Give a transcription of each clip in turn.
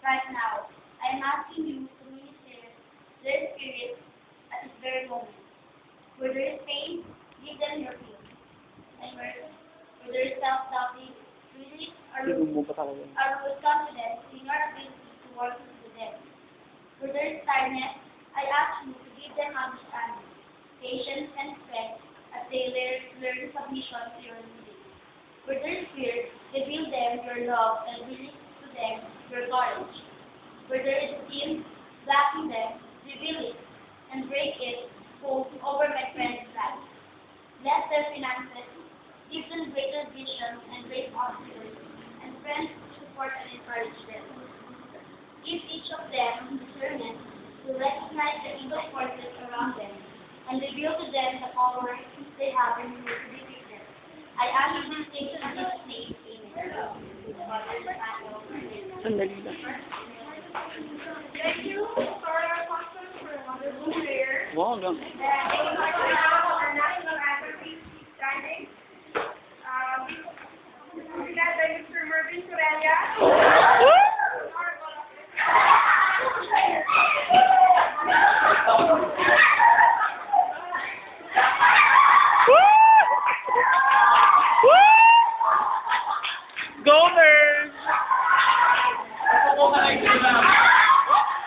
right now. I am asking you to minister their spirit at this very moment. Where there is pain, give them your peace. And where there is self-doubting, release or root confidence in your ability to work with them. Where there is tiredness, I ask you to give them understanding, patience, and strength as they learn submission to your leading. Where there is fear, reveal them your love and release to them your courage. Where there is sin, blocking them, reveal it and break it over my friend's life. Bless their finances, give them greater vision and great obstacles, and friends to support and encourage them. Give each of them discernment to recognize the evil forces around them and reveal to them the power they have in you to defeat them. I ask these things in Jesus' name. Amen. Sandali lang. Thank you, Victoria Thompson, for a wonderful prayer. Wow, no. And our national anthem is standing. Led by Mr. Mervin Corella. Go, Nerds!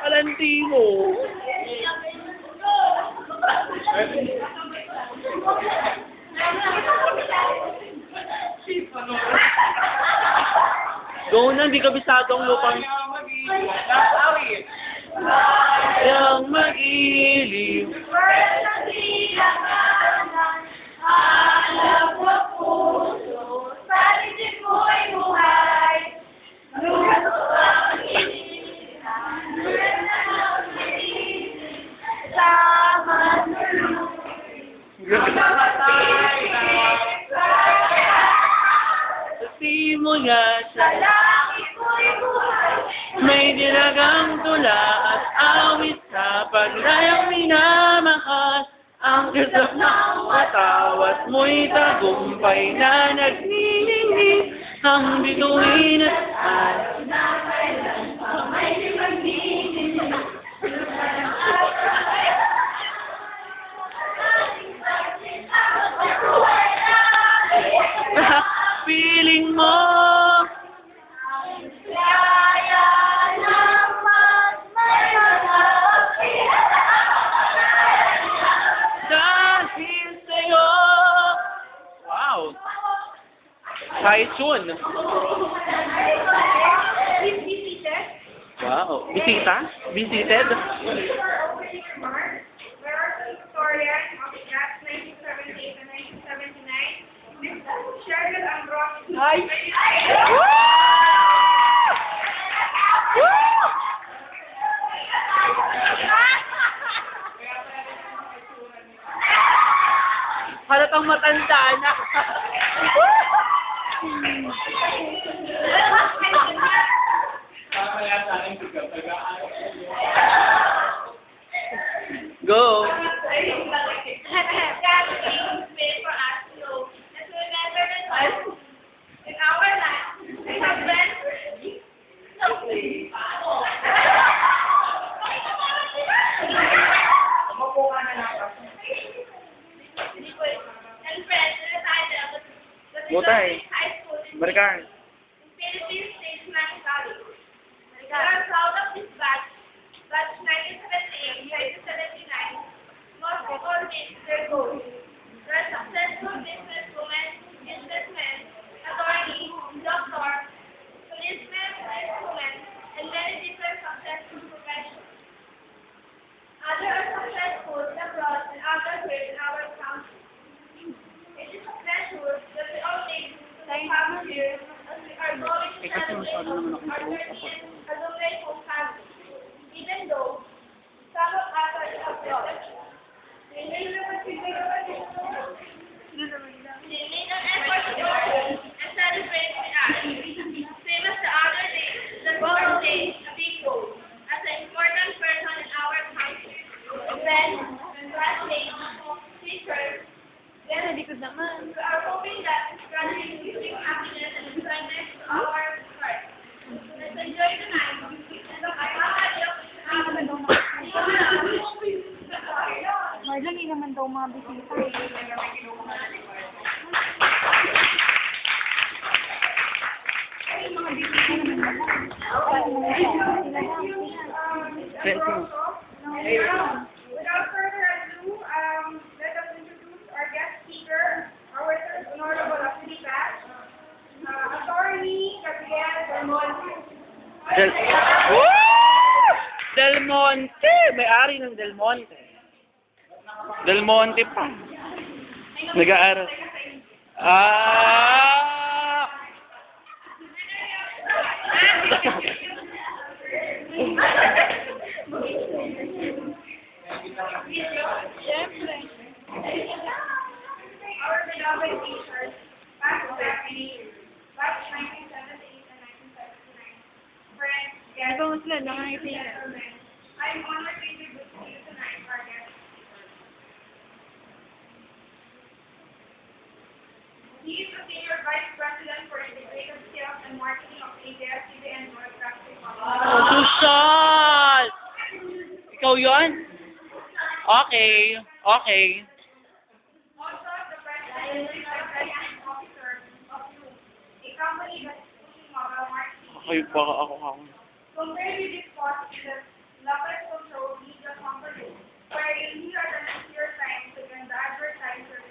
Valentino! Go na, hindi kabisadong lupang. Yang mag-ilim. Sa simula sa may dinagang tula at awit sa paglayang minamahal. Ang kisap ng patawat mo'y tagumpay na nagniningning. Ang bituin at feeling mo dahil sa'yo. Wow! Kahit yun. Wow. Bisita? Visited? Where are the historians of the gaps 1978 and 1979? This Cheryl Ambrose. Hi! Halatang matanda na. Go. Botay. Berikan. Philippines State National College. We are proud of this batch. Batch 1978, 1979. Most all reached their goals. daw mga bisita. Ay, mga bisita naman nila. Ay, mga sila daw. Without further ado, let us introduce our guest speaker, our third honorable Africa, Attorney Gabriel Del Monte. Del Monte! May-ari ng Del Monte. Del Monte pa. Nag-aaral. Ah! Our beloved teachers, past deputy, batch 1978 and 1979, friends, guests, Ikaw sila, nakangiti and na. gentlemen, I am honored to introduce to you tonight our guest speaker. He is the Senior Vice President for Integrated Sales and Marketing of ABS-CBN Broadcasting Corporation. Oh, Susan! Ikaw yon? Okay. Okay. Also, the President and Chief Executive Officer of Loop, a company that is pushing mobile marketing. Okay, baka ako. Compared with this cost is the Lopez Control Media Company, wherein he has an easier time to get the advertisers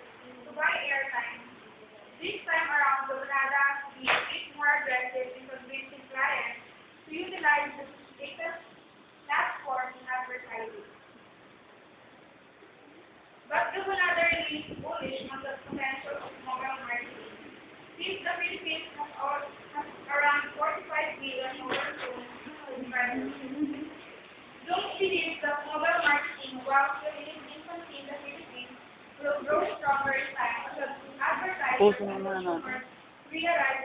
to buy airtime. This time around, the Canada is more aggressive in convincing clients to utilize the latest platform in advertising. But the Canada remains bullish on the potential of mobile marketing. Since the Philippines has around 45 billion mobile phones subscribers. Don't believe that mobile marketing, while still in its infancy in the Philippines, will grow stronger in time as advertisers Post and naman natin. consumers realize